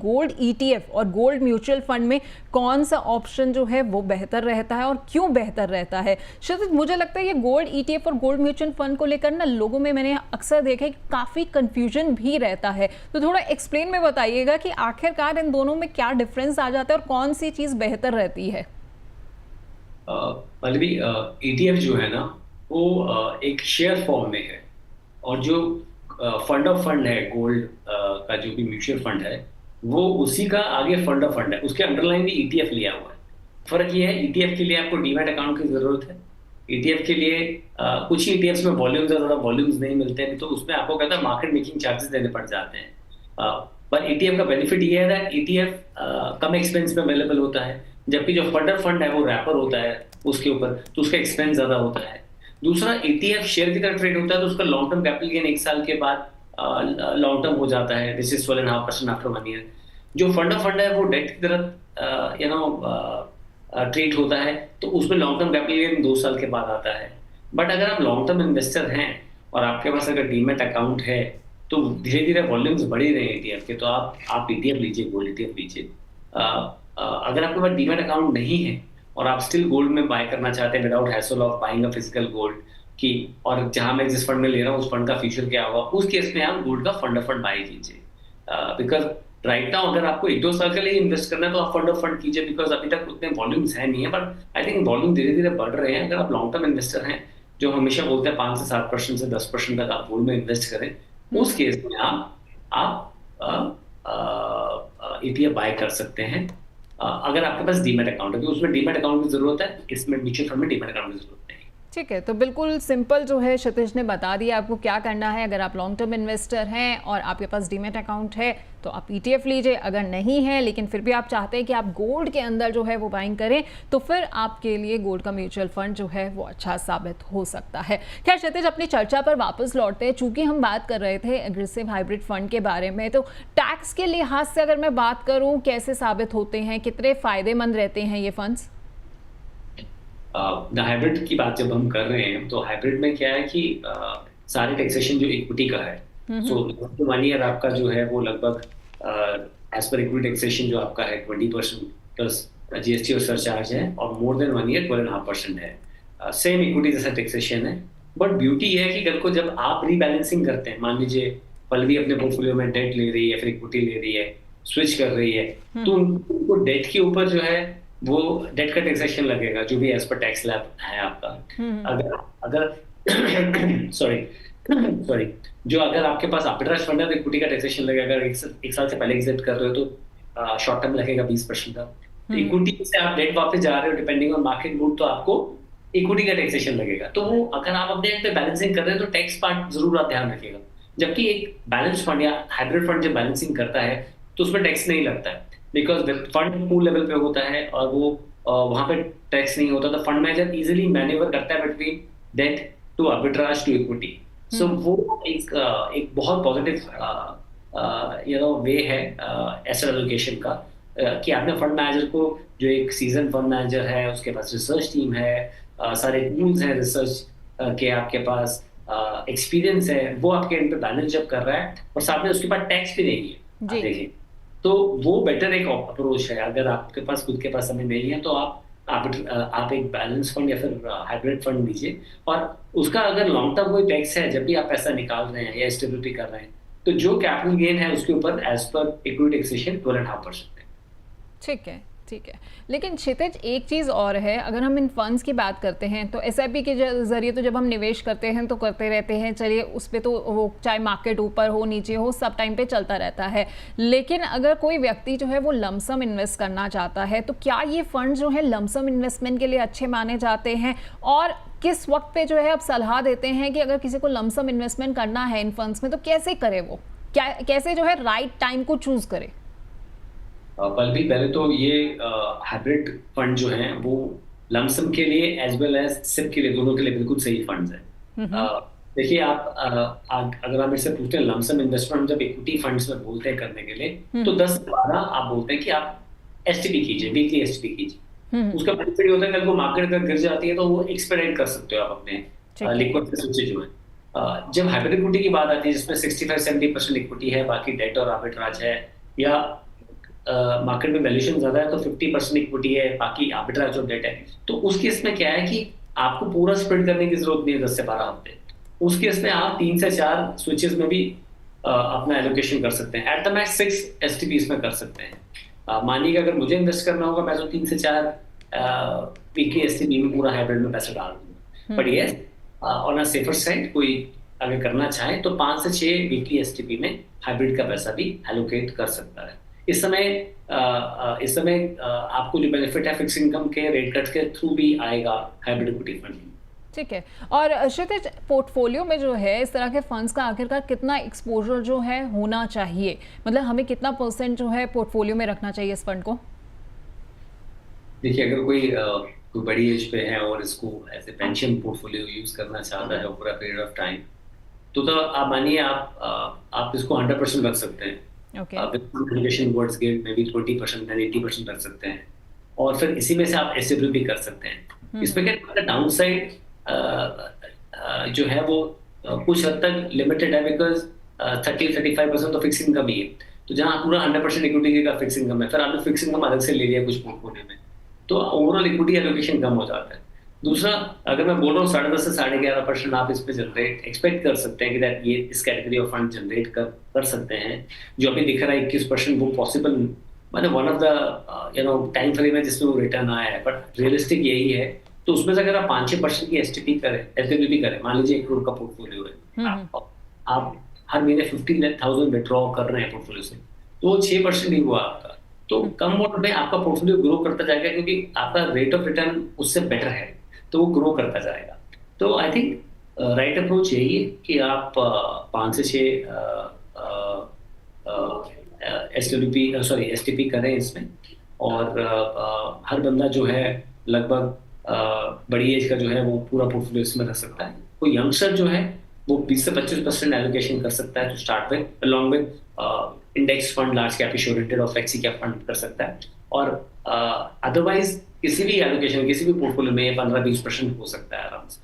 Gold ETF और gold mutual fund में कौन सा ऑप्शन जो है वो बेहतर रहता है और क्यों बेहतर रहता है। क्षितिज, मुझे लगता है ये गोल्ड ईटीएफ और गोल्ड म्यूचुअल फंड को लेकर ना लोगों में मैंने अक्सर देखा है कि काफ़ी कंफ्यूजन भी रहता है, तो थोड़ा एक्सप्लेन में बताइएगा कि आखिरकार इन दोनों में क्या डिफरेंस आ जाता है और कौन सी चीज़ बेहतर रहती है। पल्लवी, ईटीएफ जो है ना वो एक शेयर फॉर्म में है, और जो फंड ऑफ फंड है गोल्ड का जो भी म्यूचुअल फंड है वो उसी का आगे फंड ऑफ फंड है, उसके अंडरलाइन भी ईटीएफ लिया हुआ है। फर्क ये है, ईटीएफ के लिए आपको डीमैट अकाउंट की जरूरत है। ईटीएफ के लिए कुछ ईटीएफ में वॉल्यूम्स है, थोड़ा वॉल्यूम्स नहीं मिलते हैं, तो उसमें आपको कहता है मार्केट मेकिंग चार्जेस देने पड़ जाते हैं। पर ईटीएफ का बेनिफिट ये है दैट ईटीएफ कम एक्सपेंस में अवेलेबल होता है, जबकि जो फंड ऑफ फंड है वो रैपर होता है उसके ऊपर, तो उसका एक्सपेंस ज्यादा होता है। दूसरा, ईटीएफ शेयर की तरह ट्रेड होता है, तो उसका लॉन्ग टर्म कैपिटल गेन 1 साल के बाद लॉन्ग टर्म हो जाता है, दिस इज 12.5% आफ्टर 1 ईयर। जो फंड ऑफ फंड है वो डेट की तरह ट्रीट होता है, तो उसमें लॉन्ग टर्म कैपिटल गेन 2 साल के बाद आता है। बट अगर आप लॉन्ग टर्म इन्वेस्टर हैं और आपके पास अगर डीमेट अकाउंट है, तो धीरे धीरे वॉल्यूम्स बढ़ ही रहे हैं ईटीएफ के, तो आप ईटीएफ लीजिए, गोल्ड ईटीएफ लीजिए। अगर आपके पास डीमेट अकाउंट नहीं है और आप स्टिल गोल्ड में बाय करना चाहते हैं without hassle of buying a physical gold की, और जहां मैं जिस फंड में ले रहा हूँ उस फंड का फ्यूचर क्या होगा, उस केस में आप गोल्ड का फंड ऑफ फंड बाय कीजिए। बिकॉज राइट नाउ अगर आपको 1-2 साल के लिए इन्वेस्ट करना है तो आप फंड ऑफ फंड कीजिए, बिकॉज अभी तक उतने वॉल्यूम्स है नहीं है, बट आई थिंक वॉल्यूम धीरे धीरे बढ़ रहे हैं। अगर आप लॉन्ग टर्म इन्वेस्टर हैं जो हमेशा बोलते हैं 5 से 7% से 10% तक आप गोल्ड में इन्वेस्ट करें, उस केस में आप ईटीएफ बाय कर सकते हैं। अगर आपके पास डीमैट अकाउंट है, तो उसमें डीमैट अकाउंट की जरूरत है, इसमें म्यूचुअल फंड में डीमैट अकाउंट की जरूरत नहीं। ठीक है, तो बिल्कुल सिंपल जो है क्षितिज ने बता दिया आपको क्या करना है। अगर आप लॉन्ग टर्म इन्वेस्टर हैं और आपके पास डीमैट अकाउंट है तो आप ईटीएफ लीजिए, अगर नहीं है लेकिन फिर भी आप चाहते हैं कि आप गोल्ड के अंदर जो है वो बाइंग करें, तो फिर आपके लिए गोल्ड का म्यूचुअल फंड जो है वो अच्छा साबित हो सकता है। खैर क्षितिज, अपनी चर्चा पर वापस लौटते हैं। चूंकि हम बात कर रहे थे एग्रेसिव हाइब्रिड फंड के बारे में, तो टैक्स के लिहाज से अगर मैं बात करूँ, कैसे साबित होते हैं, कितने फायदेमंद रहते हैं ये फंड्स? हाइब्रिड की बात जब हम कर रहे हैं, तो हाइब्रिड में क्या है कि सारे टैक्सेशन जो इक्विटी का है, सो 1 ईयर आपका जो है वो लगभग एज पर इक्विटी टैक्सेशन जो आपका है 20% प्लस जीएसटी और सरचार्ज है, और मोर देन 1 ईयर 12.5% है। सेम इक्विटी जैसा टैक्सेशन है। बट ब्यूटी ये है कि कल को जब आप रीबैलेंसिंग करते हैं, मान लीजिए पल्लवी अपने पोर्टफोलियो में डेट ले रही है, फिर इक्विटी ले रही है, स्विच कर रही है, तो उनको डेट के ऊपर जो है वो डेट का टैक्सेशन लगेगा, जो भी एज पर टैक्स लैब है आपका। अगर सॉरी जो अगर आपके पास आर्बिट्रेज फंड है तो इक्विटी का टैक्सेशन लगेगा। अगर एक साल से पहले एग्जिट कर रहे हो तो शॉर्ट टर्म लगेगा 20% का। इक्विटी से आप डेट वापस जा रहे हो, डिपेंडिंग ऑन मार्केट मूड, तो आपको इक्विटी का टैक्सेशन लगेगा। तो वो अगर आप अपने पे बैलेंसिंग कर रहे हैं तो टैक्स पार्ट जरूर आप ध्यान रखिएगा। जबकि एक बैलेंस फंड या हाइब्रिड फंड जब बैलेंसिंग करता है तो उसमें टैक्स नहीं लगता है, बिकॉज फंड पूल लेवल पे होता है और वो वहां पे टैक्स नहीं होता। तो फंड मैनेजर इजीली मैनेवर करता है between debt to arbitrage to equity. So वो एक बहुत पॉजिटिव वे है एसेट एलोकेशन का, कि आपने फंड मैनेजर को, जो एक सीजन फंड मैनेजर है, उसके पास रिसर्च टीम है, सारे टूल्स हैं रिसर्च के, आपके पास एक्सपीरियंस है, वो आपके एंड पे बैलेंस जब कर रहा है और साथ में उसके पास टैक्स भी नहीं है, आप देखिए, तो वो बेटर एक अप्रोच है। अगर आपके पास खुद के पास समय नहीं है तो आप एक बैलेंस फंड या फिर हाइब्रिड फंड लीजिए, और उसका अगर लॉन्ग टर्म कोई टैक्स है जब भी आप पैसा निकाल रहे हैं या स्टेबिलिटी कर रहे हैं, तो जो कैपिटल गेन है उसके ऊपर एज पर इक्विटी टैक्सेशन 12.5% है। ठीक है, ठीक है। लेकिन क्षितिज, एक चीज़ और है, अगर हम इन फंड्स की बात करते हैं तो एसआईपी के जरिए तो जब हम निवेश करते हैं तो करते रहते हैं, चलिए उस पर तो वो चाहे मार्केट ऊपर हो नीचे हो सब टाइम पे चलता रहता है। लेकिन अगर कोई व्यक्ति जो है वो लमसम इन्वेस्ट करना चाहता है, तो क्या ये फंड जो है लमसम इन्वेस्टमेंट के लिए अच्छे माने जाते हैं? और किस वक्त पे जो है आप सलाह देते हैं कि अगर किसी को लमसम इन्वेस्टमेंट करना है इन फंड्स में तो कैसे करे, वो कैसे जो है राइट टाइम को चूज करे? पल्लवी, पहले तो ये हाइब्रिड फंड जो हैं वो लमसम के लिए एज वेल एज सिप के लिए, दोनों के लिए बिल्कुल सही फंड्स हैं। देखिए, आप अगर आप इससे पूछते हैं लमसम इन्वेस्टमेंट जब इक्विटी फंड्स में बोलते हैं करने के लिए, तो 10 से 12 आप बोलते हैं कि आप एसटीपी कीजिए, वीकली एसटीपी कीजिए। उसका बेनिफिट होता है कल को मार्केट अगर गिर जाती है तो वो एक्सपेरिमेंट कर सकते हो आप अपने लिक्विड स्विच जो है। जब हाइब्रिड इक्विटी की बात आती है जिसमें 65-70% इक्विटी है, बाकी डेट और आर्बिट्राज है, या मार्केट में वैल्यूएशन ज्यादा है तो 50% इक्विटी है, बाकी आर्बिट्राज और डेट है। तो उस केस में क्या है कि आपको पूरा स्प्रेड करने की जरूरत नहीं है 10 से 12 हफ्ते। उस केस में आप 3 से 4 स्विचेस में भी अपना एलोकेशन कर सकते हैं। एट द मैक्स 6 एसटीपीज में कर सकते हैं। मानिए कि अगर मुझे इन्वेस्ट करना होगा, मैं तो 3 से 4 वीकली एसटीपी में पूरा हाइब्रिड में पैसा डाल दूंगा। But yes, on a safer side कोई अगर करना चाहे तो 5 से 6 वीकली एसटीपी में हाइब्रिड का पैसा भी एलोकेट कर सकता है। इस समय आपको जो बेनिफिट है फिक्स इनकम के रेट कट के थ्रू भी आएगा हाइब्रिड इक्विटी फंड। ठीक है। और क्षितिज, पोर्टफोलियो में जो है इस तरह के फंड्स का आखिरकार कितना एक्सपोजर जो है होना चाहिए, मतलब हमें कितना परसेंट जो है पोर्टफोलियो में रखना चाहिए इस फंड को? देखिए, अगर कोई बड़ी एज पे है और इसको as a pension portfolio use करना चाहता है पूरा पीरियड ऑफ टाइम, तो आप मानिए आप इसको 100% रख सकते हैं। ओके। एजुकेशन वर्ड्स गेट में भी 20% या 80% रख सकते हैं, और फिर इसी में से आप एसएफपी भी कर सकते हैं। इसमें क्या डाउन साइड जो है वो कुछ हद तक लिमिटेड है, बिकॉज 30-35% तो फिक्स इनकम ही है। तो जहाँ पूरा 100% इक्विटी का फिक्स इनकम है, फिर आपने फिक्स इनकम अलग से ले लिया कुछ पोर्टफोलियो में, तो ओवरऑल इक्विटी एलोकेशन कम हो जाता है। दूसरा, अगर मैं बोल रहा हूँ 10.5 से 11.5% आप इसमें जनरेट एक्सपेक्ट कर सकते हैं कि दैट ये इस कैटेगरी ऑफ फंड जनरेट कर सकते हैं। जो अभी दिख रहा है 21% वो पॉसिबल, मतलब one of the time frame है जिसमें वो रिटर्न आया है, बट रियलिस्टिक यही है। तो उसमें से अगर आप 5-6% की एसटीपी करें, एसटीपी करें, मान लीजिए 1 करोड़ का पोर्टफोलियो है, आप हर महीने 50,000 विड्रॉ कर रहे हैं पोर्टफोलियो से, तो वो 6% ही हुआ आपका। तो कम अमाउंट में आपका पोर्टफोलियो ग्रो करता जाएगा, क्योंकक्योंकि आपका रेट ऑफ रिटर्न उससे बेटर है, तो वो ग्रो करता जाएगा। तो आई थिंक राइट अप्रोच यही है कि आप 5 से 6 एसटीपी करें इसमें, और हर बंदा जो है लगभग बड़ी एज का जो है वो पूरा पोर्टफोलियो इसमें रख सकता है। कोई यंगस्टर जो है वो 20 से 25% एलोकेशन कर सकता है to start with, along with index fund, large cap इश्योरेंटेड और फ्लेक्सी कैप फंड कर सकता है। और अदरवाइज किसी भी एलोकेशन, किसी भी पोर्टफोलियो में 15-20% हो सकता है आराम से।